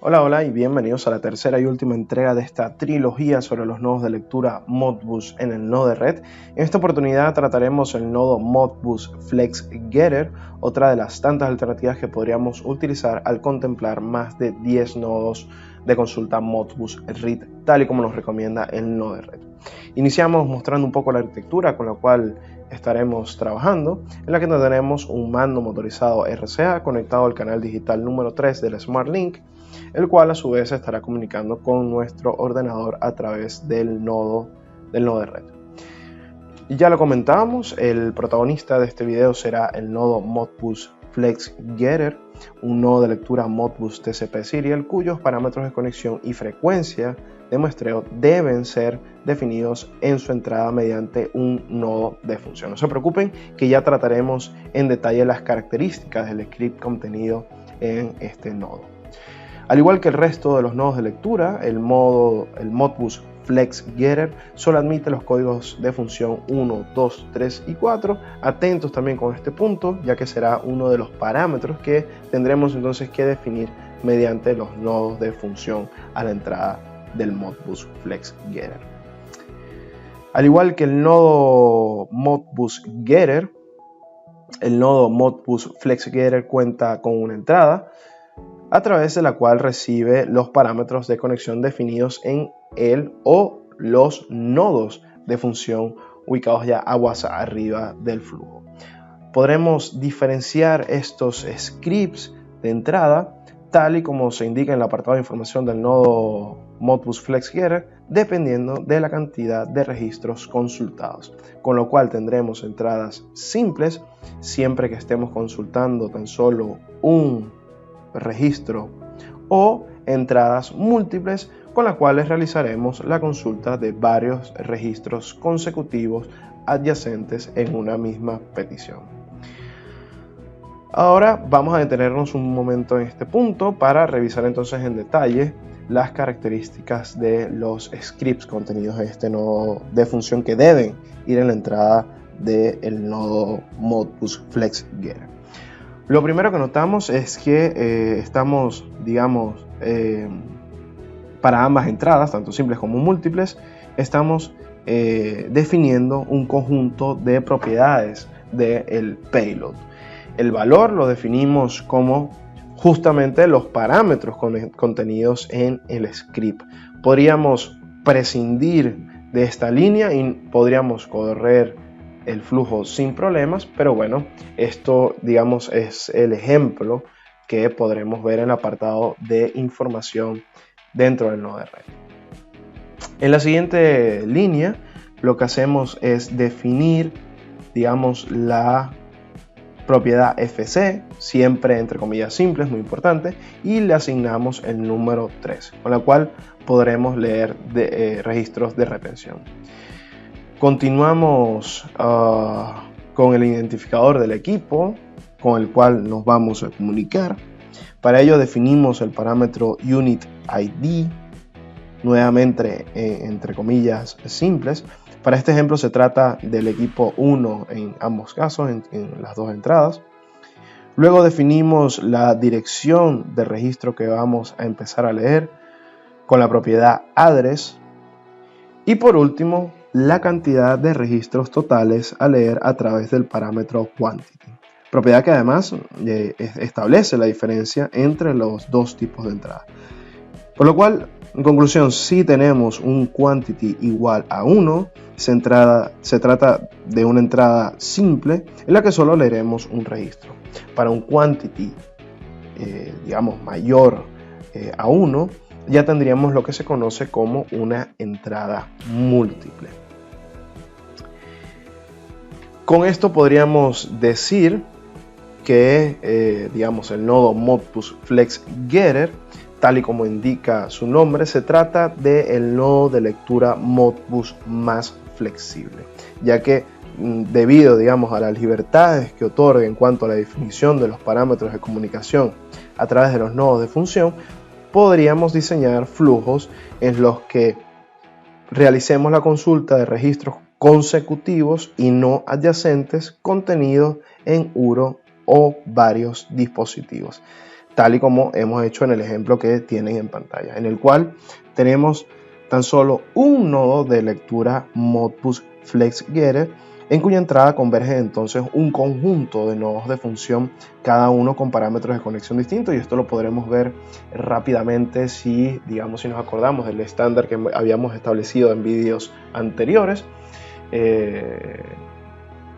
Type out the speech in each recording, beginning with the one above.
Hola, hola y bienvenidos a la tercera y última entrega de esta trilogía sobre los nodos de lectura Modbus en el Node-RED. En esta oportunidad trataremos el nodo Modbus FlexGetter, otra de las tantas alternativas que podríamos utilizar al contemplar más de 10 nodos de consulta Modbus Read, tal y como nos recomienda el Node-RED. Iniciamos mostrando un poco la arquitectura con la cual estaremos trabajando, en la que tendremos un mando motorizado RCA conectado al canal digital número 3 del SmartLink, el cual a su vez estará comunicando con nuestro ordenador a través del nodo Red. Y ya lo comentábamos, el protagonista de este video será el nodo Modbus FlexGetter, un nodo de lectura Modbus TCP Serial cuyos parámetros de conexión y frecuencia de muestreo deben ser definidos en su entrada mediante un nodo de función. No se preocupen que ya trataremos en detalle las características del script contenido en este nodo. Al igual que el resto de los nodos de lectura, el Modbus FlexGetter solo admite los códigos de función 1, 2, 3 y 4. Atentos también con este punto, ya que será uno de los parámetros que tendremos entonces que definir mediante los nodos de función a la entrada del Modbus FlexGetter. Al igual que el nodo Modbus Getter, el nodo Modbus FlexGetter cuenta con una entrada a través de la cual recibe los parámetros de conexión definidos en él o los nodos de función ubicados ya aguas arriba del flujo. Podremos diferenciar estos scripts de entrada tal y como se indica en el apartado de información del nodo Modbus FlexGetter, dependiendo de la cantidad de registros consultados, con lo cual tendremos entradas simples siempre que estemos consultando tan solo un registro o entradas múltiples con las cuales realizaremos la consulta de varios registros consecutivos adyacentes en una misma petición. Ahora vamos a detenernos un momento en este punto para revisar entonces en detalle las características de los scripts contenidos en este nodo de función que deben ir en la entrada del nodo Modbus FlexGetter. Lo primero que notamos es que estamos, para ambas entradas, tanto simples como múltiples, estamos definiendo un conjunto de propiedades del payload. El valor lo definimos como justamente los parámetros contenidos en el script. Podríamos prescindir de esta línea y podríamos correr el flujo sin problemas, pero bueno, esto es el ejemplo que podremos ver en el apartado de información dentro del Node-RED. En la siguiente línea lo que hacemos es definir la propiedad FC, siempre entre comillas simples, muy importante, y le asignamos el número 3, con la cual podremos leer registros de retención. Continuamos con el identificador del equipo con el cual nos vamos a comunicar. Para ello definimos el parámetro UnitID, nuevamente entre comillas simples. Para este ejemplo se trata del equipo 1 en ambos casos, en las dos entradas. Luego definimos la dirección del registro que vamos a empezar a leer con la propiedad address. Y por último, la cantidad de registros totales a leer a través del parámetro quantity, propiedad que además establece la diferencia entre los dos tipos de entrada. Por lo cual, en conclusión, si tenemos un quantity igual a 1, se trata de una entrada simple en la que solo leeremos un registro. Para un quantity mayor a 1, ya tendríamos lo que se conoce como una entrada múltiple. Con esto podríamos decir que el nodo Modbus FlexGetter, tal y como indica su nombre, se trata del nodo de lectura Modbus más flexible, ya que debido a las libertades que otorga en cuanto a la definición de los parámetros de comunicación a través de los nodos de función, podríamos diseñar flujos en los que realicemos la consulta de registros consecutivos y no adyacentes contenidos en uno o varios dispositivos. tal y como hemos hecho en el ejemplo que tienen en pantalla, en el cual tenemos tan solo un nodo de lectura Modbus FlexGetter, en cuya entrada converge entonces un conjunto de nodos de función, cada uno con parámetros de conexión distintos, y esto lo podremos ver rápidamente si nos acordamos del estándar que habíamos establecido en vídeos anteriores,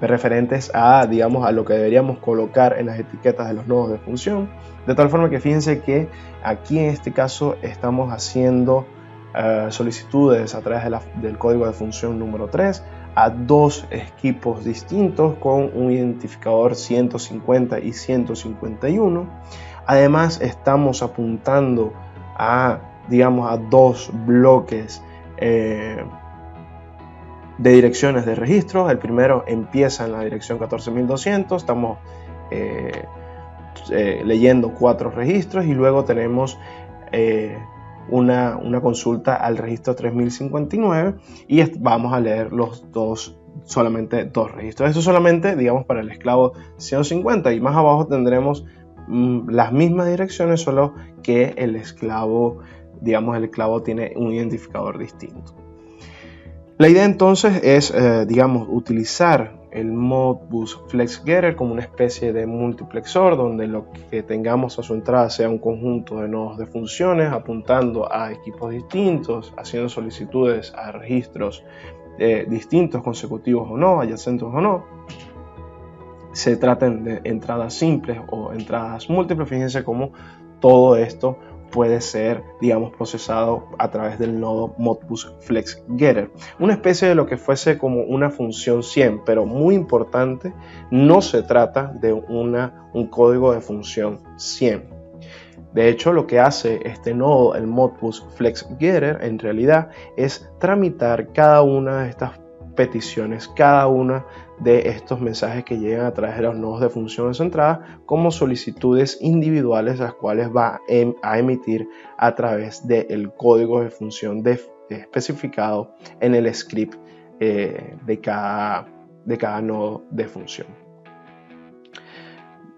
referentes a lo que deberíamos colocar en las etiquetas de los nodos de función, de tal forma que fíjense que aquí en este caso estamos haciendo solicitudes a través del código de función número 3 a dos equipos distintos con un identificador 150 y 151. Además estamos apuntando a dos bloques de direcciones de registro. El primero empieza en la dirección 14200, estamos leyendo 4 registros, y luego tenemos una consulta al registro 3059 y vamos a leer solamente dos registros. Esto solamente para el esclavo 150, y más abajo tendremos las mismas direcciones, solo que el esclavo tiene un identificador distinto. La idea entonces es utilizar el Modbus FlexGetter como una especie de multiplexor, donde lo que tengamos a su entrada sea un conjunto de nodos de funciones apuntando a equipos distintos, haciendo solicitudes a registros distintos, consecutivos o no, adyacentes o no. Se traten de entradas simples o entradas múltiples. Fíjense cómo todo esto puede ser, procesado a través del nodo Modbus FlexGetter. Una especie de lo que fuese como una función 100, pero muy importante, no se trata de un código de función 100. De hecho, lo que hace este nodo, el Modbus FlexGetter, en realidad es tramitar cada una de estas peticiones, cada una de estos mensajes que llegan a través de los nodos de función de su entrada como solicitudes individuales, las cuales va a emitir a través del código de función especificado en el script de cada nodo de función.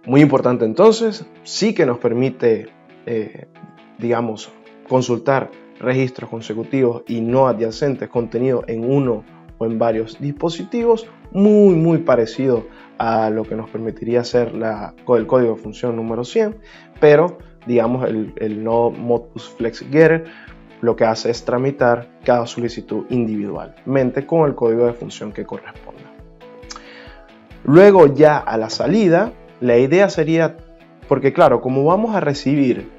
Muy importante entonces, sí que nos permite consultar registros consecutivos y no adyacentes contenidos en uno o en varios dispositivos, muy parecido a lo que nos permitiría hacer el código de función número 100, pero el nodo Modbus FlexGetter lo que hace es tramitar cada solicitud individualmente con el código de función que corresponda. Luego, ya a la salida, la idea sería, porque claro, como vamos a recibir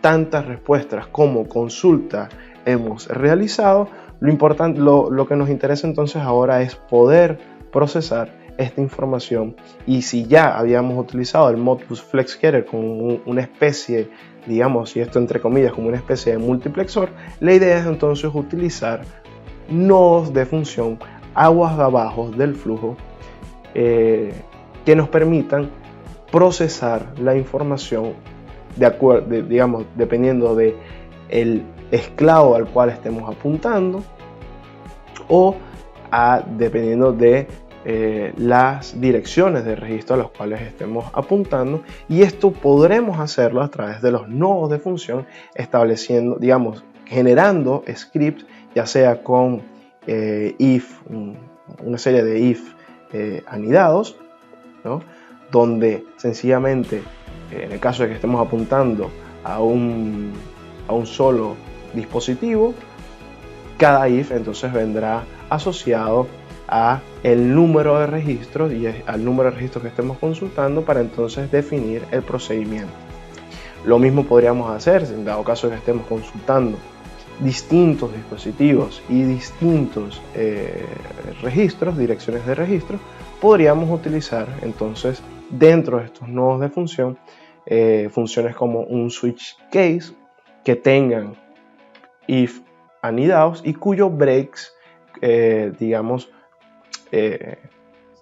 tantas respuestas como consulta hemos realizado, lo que nos interesa entonces ahora es poder procesar esta información, y si ya habíamos utilizado el Modbus FlexGetter como una especie, y esto entre comillas, como una especie de multiplexor, la idea es entonces utilizar nodos de función aguas abajo del flujo que nos permitan procesar la información dependiendo de el esclavo al cual estemos apuntando, o dependiendo de las direcciones de registro a las cuales estemos apuntando, y esto podremos hacerlo a través de los nodos de función, estableciendo, generando scripts, ya sea con una serie de if anidados, ¿no? Donde sencillamente, en el caso de que estemos apuntando a un solo dispositivo, cada if entonces vendrá asociado a el número de registros y al número de registros que estemos consultando, para entonces definir el procedimiento. Lo mismo podríamos hacer en dado caso de que estemos consultando distintos dispositivos y distintos registros, direcciones de registro. Podríamos utilizar entonces dentro de estos nodos de función funciones como un switch case que tengan if anidados y cuyos breaks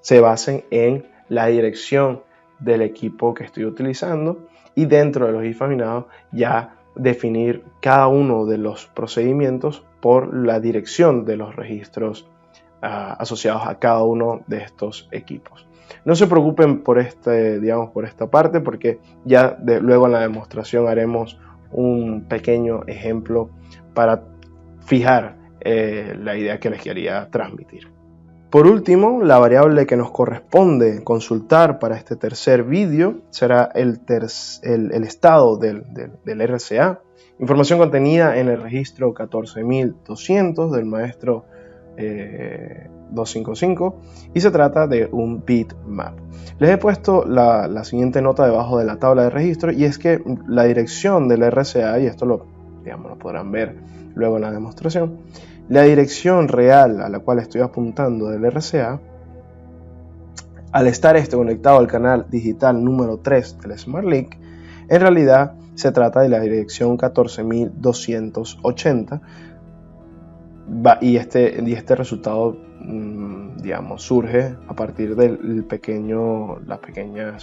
se basen en la dirección del equipo que estoy utilizando, y dentro de los if anidados ya definir cada uno de los procedimientos por la dirección de los registros asociados a cada uno de estos equipos. No se preocupen por por esta parte, porque ya luego en la demostración haremos un pequeño ejemplo para fijar la idea que les quería transmitir. Por último, la variable que nos corresponde consultar para este tercer vídeo será el estado del RCA, información contenida en el registro 14200 del maestro 255, y se trata de un bitmap. Les he puesto la siguiente nota debajo de la tabla de registro, y es que la dirección del RCA, y esto lo podrán ver luego en la demostración, la dirección real a la cual estoy apuntando del RCA, al estar conectado al canal digital número 3 del SmartLink, en realidad se trata de la dirección 14280, y este resultado surge a partir de la pequeña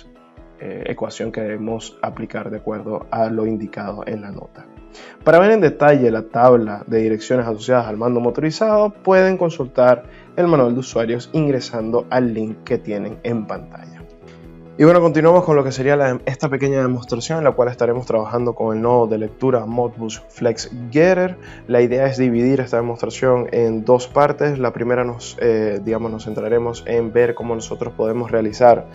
ecuación que debemos aplicar de acuerdo a lo indicado en la nota. Para ver en detalle la tabla de direcciones asociadas al mando motorizado, pueden consultar el manual de usuarios ingresando al link que tienen en pantalla. Y bueno, continuamos con lo que sería esta pequeña demostración en la cual estaremos trabajando con el nodo de lectura Modbus FlexGetter. La idea es dividir esta demostración en dos partes. La primera nos centraremos en ver cómo nosotros podemos realizar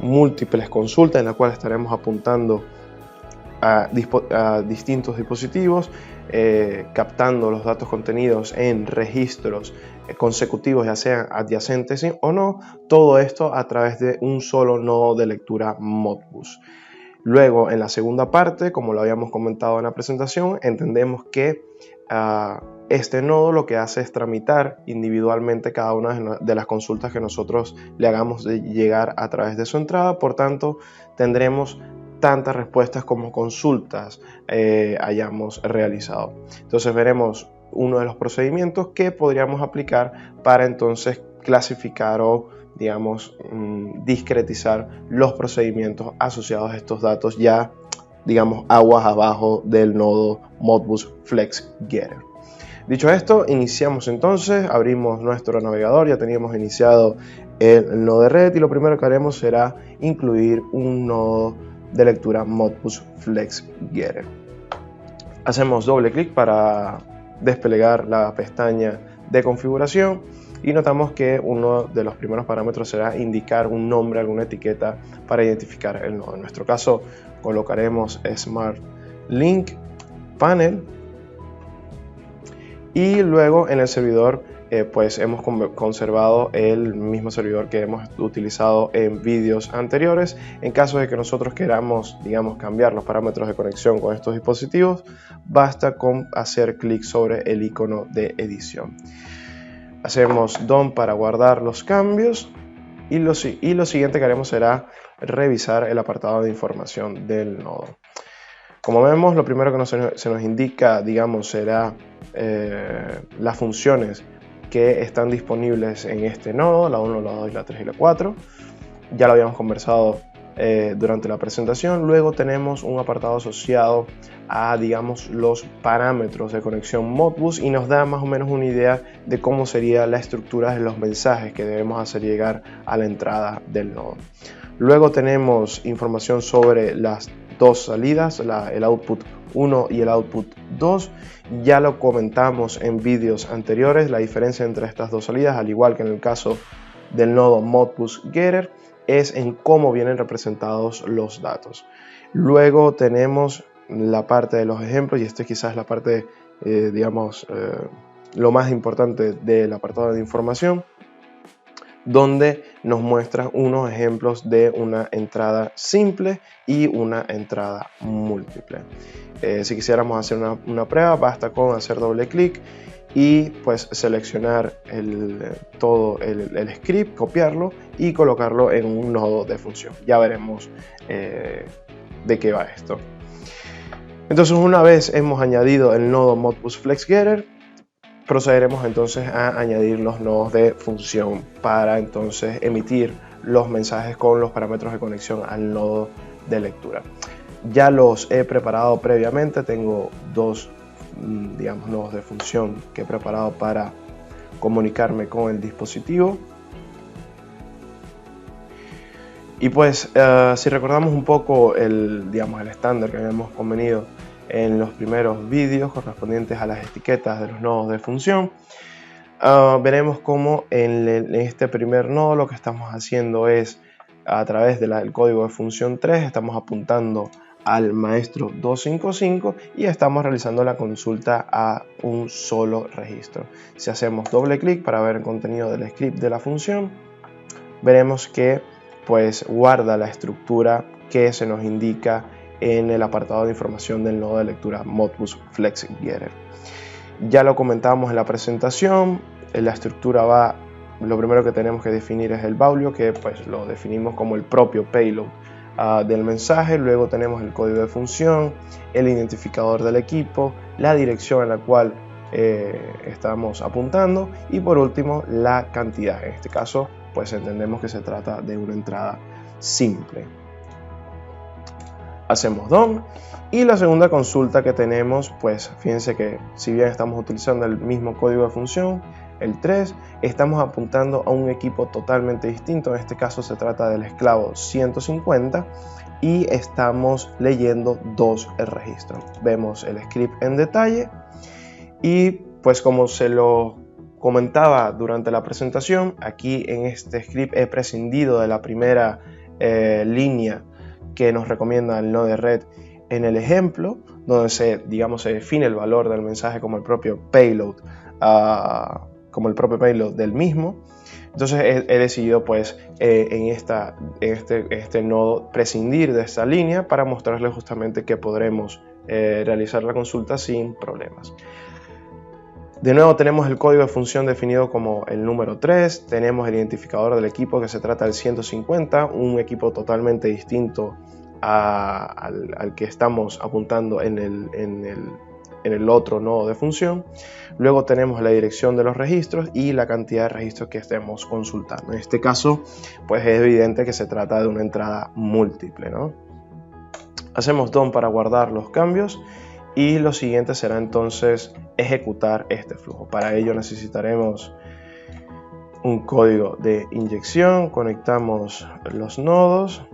múltiples consultas, en la cual estaremos apuntando a distintos dispositivos, captando los datos contenidos en registros consecutivos, ya sean adyacentes o no, todo esto a través de un solo nodo de lectura Modbus. Luego, en la segunda parte, como lo habíamos comentado en la presentación, entendemos que este nodo lo que hace es tramitar individualmente cada una de las consultas que nosotros le hagamos llegar a través de su entrada. Por tanto, tendremos tantas respuestas como consultas hayamos realizado. Entonces veremos uno de los procedimientos que podríamos aplicar para entonces clasificar o discretizar los procedimientos asociados a estos datos ya aguas abajo del nodo Modbus FlexGetter. Dicho esto, iniciamos entonces, abrimos nuestro navegador, ya teníamos iniciado el nodo de red, y lo primero que haremos será incluir un nodo de lectura Modbus FlexGetter. Hacemos doble clic para desplegar la pestaña de configuración y notamos que uno de los primeros parámetros será indicar un nombre, alguna etiqueta para identificar el nodo. En nuestro caso colocaremos SmartLink Panel, y luego en el servidor pues hemos conservado el mismo servidor que hemos utilizado en vídeos anteriores. En caso de que nosotros queramos cambiar los parámetros de conexión con estos dispositivos, basta con hacer clic sobre el icono de edición. Hacemos Done para guardar los cambios, y lo siguiente que haremos será revisar el apartado de información del nodo. Como vemos, lo primero que se nos indica será las funciones que están disponibles en este nodo, la 1, la 2, la 3 y la 4. Ya lo habíamos conversado durante la presentación. Luego tenemos un apartado asociado a los parámetros de conexión Modbus, y nos da más o menos una idea de cómo sería la estructura de los mensajes que debemos hacer llegar a la entrada del nodo. Luego tenemos información sobre las dos salidas, el output 1 y el output 2. Ya lo comentamos en vídeos anteriores, la diferencia entre estas dos salidas, al igual que en el caso del nodo Modbus Getter, es en cómo vienen representados los datos. Luego tenemos la parte de los ejemplos, y esta es quizás la parte, lo más importante del apartado de información, donde nos muestra unos ejemplos de una entrada simple y una entrada múltiple. Si quisiéramos hacer una prueba, basta con hacer doble clic y pues seleccionar todo el script, copiarlo y colocarlo en un nodo de función. Ya veremos de qué va esto. Entonces, una vez hemos añadido el nodo Modbus FlexGetter, procederemos entonces a añadir los nodos de función para entonces emitir los mensajes con los parámetros de conexión al nodo de lectura. Ya los he preparado previamente, tengo dos nodos de función que he preparado para comunicarme con el dispositivo. Y pues si recordamos un poco el estándar que habíamos convenido en los primeros vídeos correspondientes a las etiquetas de los nodos de función, veremos cómo en este primer nodo lo que estamos haciendo es, a través del código de función 3, estamos apuntando al maestro 255 y estamos realizando la consulta a un solo registro. Si hacemos doble clic para ver el contenido del script de la función, veremos que pues guarda la estructura que se nos indica en el apartado de información del nodo de lectura Modbus FlexGetter. Ya lo comentábamos en la presentación, la estructura va, lo primero que tenemos que definir es el value, que pues lo definimos como el propio payload del mensaje. Luego tenemos el código de función, el identificador del equipo, la dirección a la cual estamos apuntando y por último la cantidad. En este caso pues entendemos que se trata de una entrada simple. Hacemos done y la segunda consulta que tenemos, pues fíjense que si bien estamos utilizando el mismo código de función, el 3, estamos apuntando a un equipo totalmente distinto. En este caso se trata del esclavo 150 y estamos leyendo dos registros. Vemos el script en detalle y pues como se lo comentaba durante la presentación, aquí en este script he prescindido de la primera línea que nos recomienda el Node-RED en el ejemplo, donde se define el valor del mensaje como el propio payload, del mismo. Entonces he decidido pues en este nodo prescindir de esta línea para mostrarles justamente que podremos realizar la consulta sin problemas. De nuevo tenemos el código de función definido como el número 3, tenemos el identificador del equipo que se trata del 150, un equipo totalmente distinto al que estamos apuntando en el otro nodo de función. Luego tenemos la dirección de los registros y la cantidad de registros que estemos consultando. En este caso pues es evidente que se trata de una entrada múltiple, ¿no? Hacemos done para guardar los cambios. Y lo siguiente será entonces ejecutar este flujo. Para ello necesitaremos un código de inyección. Conectamos los nodos.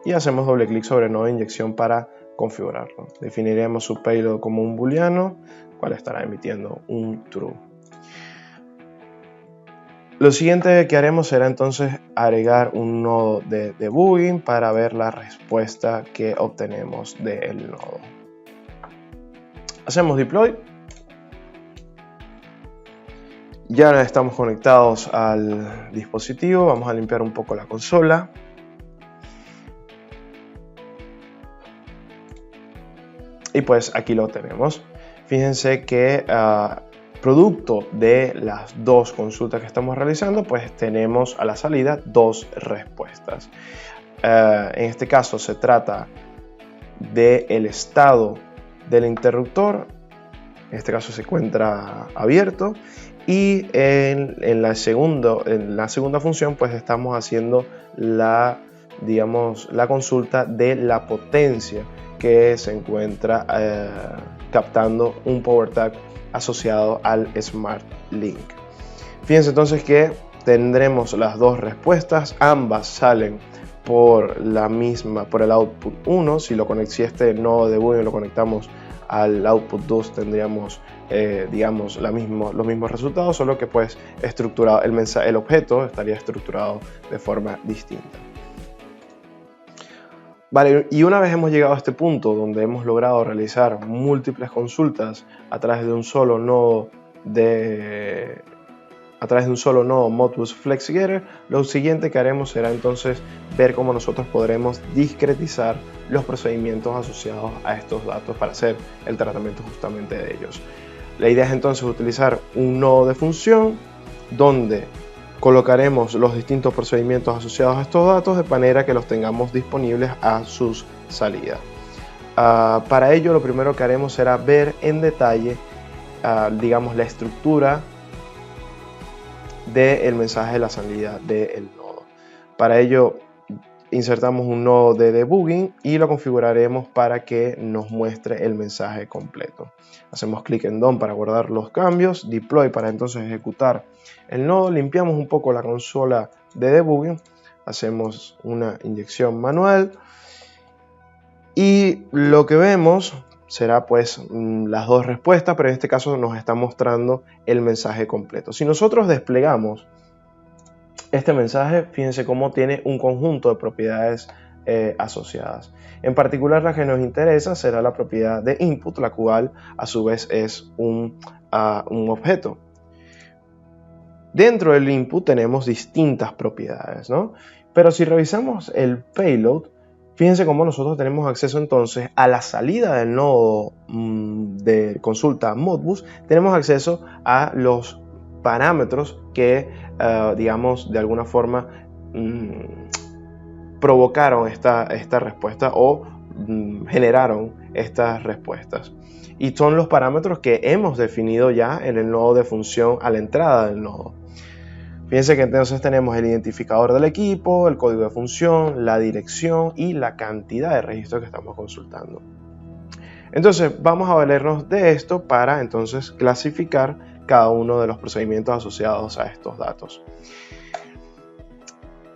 Y hacemos doble clic sobre el nodo de inyección para configurarlo. Definiremos su payload como un booleano, cual estará emitiendo un true. Lo siguiente que haremos será entonces agregar un nodo de debugging para ver la respuesta que obtenemos del nodo. Hacemos deploy. Ya estamos conectados al dispositivo. Vamos a limpiar un poco la consola. Y pues aquí lo tenemos. Fíjense que producto de las dos consultas que estamos realizando, pues tenemos a la salida dos respuestas. En este caso se trata del estado del interruptor, en este caso se encuentra abierto, y en la segunda función pues estamos haciendo la consulta de la potencia que se encuentra captando un power tag asociado al Smart Link. Fíjense entonces que tendremos las dos respuestas, ambas salen por el output 1. Si este nodo de debugging lo conectamos al output 2 tendríamos los mismos resultados, solo que pues el objeto estaría estructurado de forma distinta. Vale, y una vez hemos llegado a este punto donde hemos logrado realizar múltiples consultas a través de un solo nodo Modbus FlexGetter, lo siguiente que haremos será entonces ver cómo nosotros podremos discretizar los procedimientos asociados a estos datos para hacer el tratamiento justamente de ellos. La idea es entonces utilizar un nodo de función donde colocaremos los distintos procedimientos asociados a estos datos de manera que los tengamos disponibles a sus salidas. Para ello lo primero que haremos será ver en detalle la estructura del mensaje de la salida del nodo. Para ello insertamos un nodo de debugging y lo configuraremos para que nos muestre el mensaje completo. Hacemos clic en Done para guardar los cambios, Deploy para entonces ejecutar el nodo, limpiamos un poco la consola de debugging, hacemos una inyección manual y lo que vemos será pues las dos respuestas, pero en este caso nos está mostrando el mensaje completo. Si nosotros desplegamos este mensaje, fíjense cómo tiene un conjunto de propiedades asociadas. En particular, la que nos interesa será la propiedad de input, la cual a su vez es un objeto. Dentro del input tenemos distintas propiedades, ¿no? Pero si revisamos el payload, fíjense cómo nosotros tenemos acceso entonces a la salida del nodo de consulta Modbus, tenemos acceso a los parámetros que, digamos, de alguna forma provocaron esta respuesta o generaron estas respuestas. Y son los parámetros que hemos definido ya en el nodo de función a la entrada del nodo. Fíjense que entonces tenemos el identificador del equipo, el código de función, la dirección y la cantidad de registros que estamos consultando. Entonces vamos a valernos de esto para entonces clasificar cada uno de los procedimientos asociados a estos datos.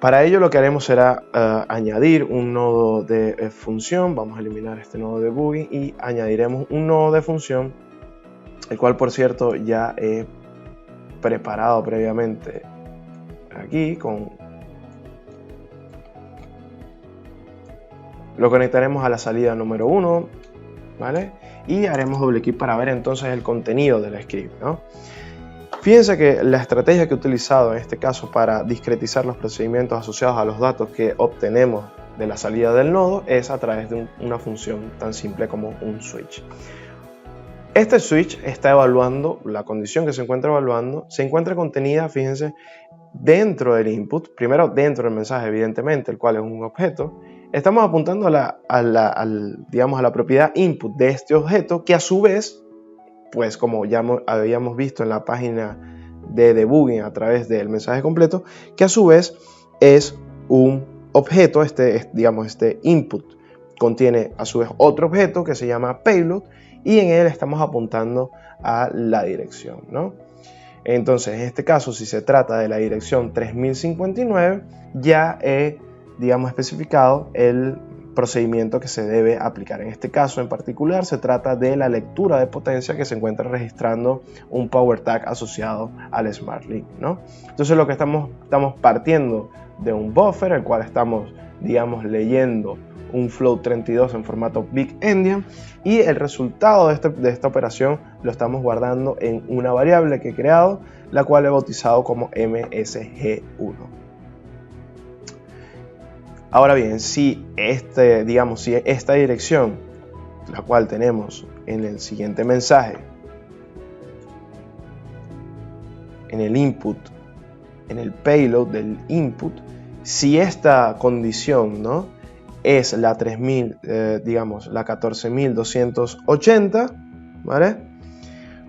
Para ello lo que haremos será añadir un nodo de función. Vamos a eliminar este nodo de debugging y añadiremos un nodo de función, el cual por cierto ya he preparado previamente aquí. Lo conectaremos a la salida número 1, ¿vale? Y haremos doble clic para ver entonces el contenido del script, ¿no? Fíjense que la estrategia que he utilizado en este caso para discretizar los procedimientos asociados a los datos que obtenemos de la salida del nodo es a través de una función tan simple como un switch. Este switch está evaluando la condición que se encuentra evaluando, se encuentra contenida, fíjense, dentro del input, primero dentro del mensaje evidentemente, el cual es un objeto. Estamos apuntando a la propiedad input de este objeto, que a su vez, pues como ya habíamos visto en la página de debugging a través del mensaje completo, que a su vez es un objeto, este input contiene a su vez otro objeto que se llama payload y en él estamos apuntando a la dirección, ¿no? Entonces, en este caso, si se trata de la dirección 3059, ya he, especificado el procedimiento que se debe aplicar. En este caso en particular se trata de la lectura de potencia que se encuentra registrando un power tag asociado al SmartLink, ¿no? Entonces lo que estamos partiendo de un buffer, el cual estamos, leyendo un float 32 en formato big endian, y el resultado de esta operación lo estamos guardando en una variable que he creado, la cual he bautizado como MSG1. Ahora bien, si esta dirección, la cual tenemos en el siguiente mensaje, en el input, en el payload del input, si esta condición, ¿no?, es la 14.280, ¿vale?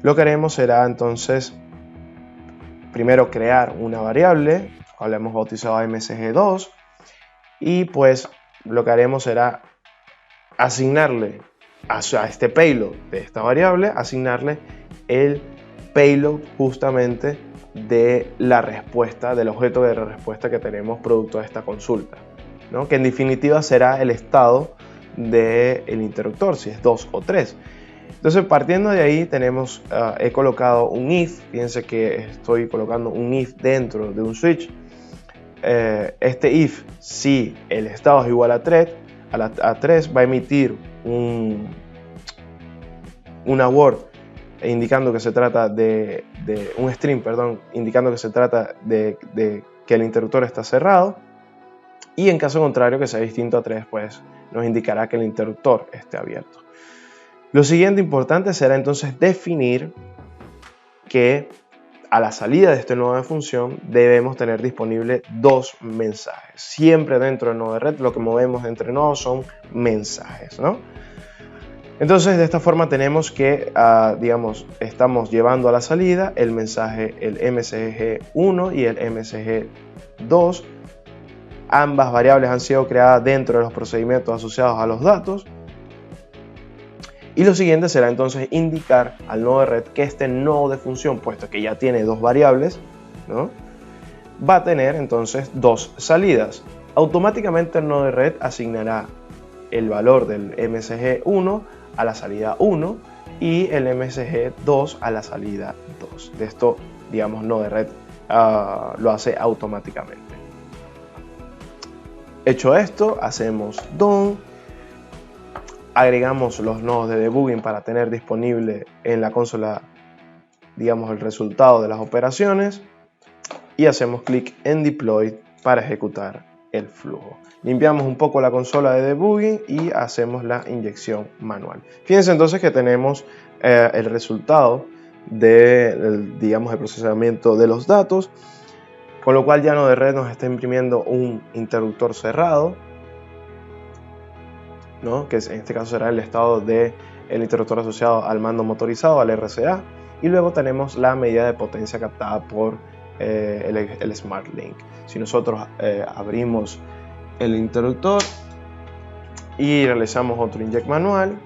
Lo que haremos será entonces primero crear una variable, la cual hemos bautizado MSG2, y pues lo que haremos será asignarle a este payload de esta variable, asignarle el payload justamente de la respuesta, del objeto de respuesta que tenemos producto de esta consulta, ¿no? Que en definitiva será el estado del interruptor, si es 2 o 3. Entonces, partiendo de ahí, he colocado un if. Fíjense que estoy colocando un if dentro de un switch. Este if, si el estado es igual a 3, va a emitir una word indicando que se trata de un string, indicando que se trata de que el interruptor está cerrado, y en caso contrario, que sea distinto a 3, pues nos indicará que el interruptor esté abierto. Lo siguiente importante será entonces definir que a la salida de este nodo de función debemos tener disponible dos mensajes. Siempre dentro del nodo de red lo que movemos entre nodos son mensajes, ¿no? Entonces de esta forma tenemos que, estamos llevando a la salida el mensaje, el MSG1 y el MSG2, Ambas variables han sido creadas dentro de los procedimientos asociados a los datos. Y lo siguiente será entonces indicar al nodo de red que este nodo de función, puesto que ya tiene dos variables, ¿no?, va a tener entonces dos salidas. Automáticamente el nodo de red asignará el valor del MSG1 a la salida 1 y el MSG2 a la salida 2. De esto, digamos, nodo de red lo hace automáticamente. Hecho esto, hacemos done, agregamos los nodos de debugging para tener disponible en la consola, digamos, el resultado de las operaciones, y hacemos clic en deploy para ejecutar el flujo. Limpiamos un poco la consola de debugging y hacemos la inyección manual. Fíjense entonces que tenemos el resultado del procesamiento de los datos, con lo cual ya Nodo de red nos está imprimiendo un interruptor cerrado, ¿no?, que en este caso será el estado del interruptor asociado al mando motorizado, al RCA, y luego tenemos la medida de potencia captada por el Smart Link. Si nosotros abrimos el interruptor y realizamos otro inject manual,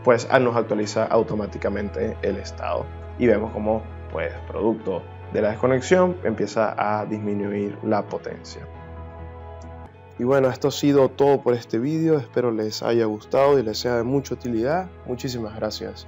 pues nos actualiza automáticamente el estado y vemos cómo, pues, producto de la desconexión empieza a disminuir la potencia. Y bueno, esto ha sido todo por este vídeo. Espero les haya gustado y les sea de mucha utilidad. Muchísimas gracias.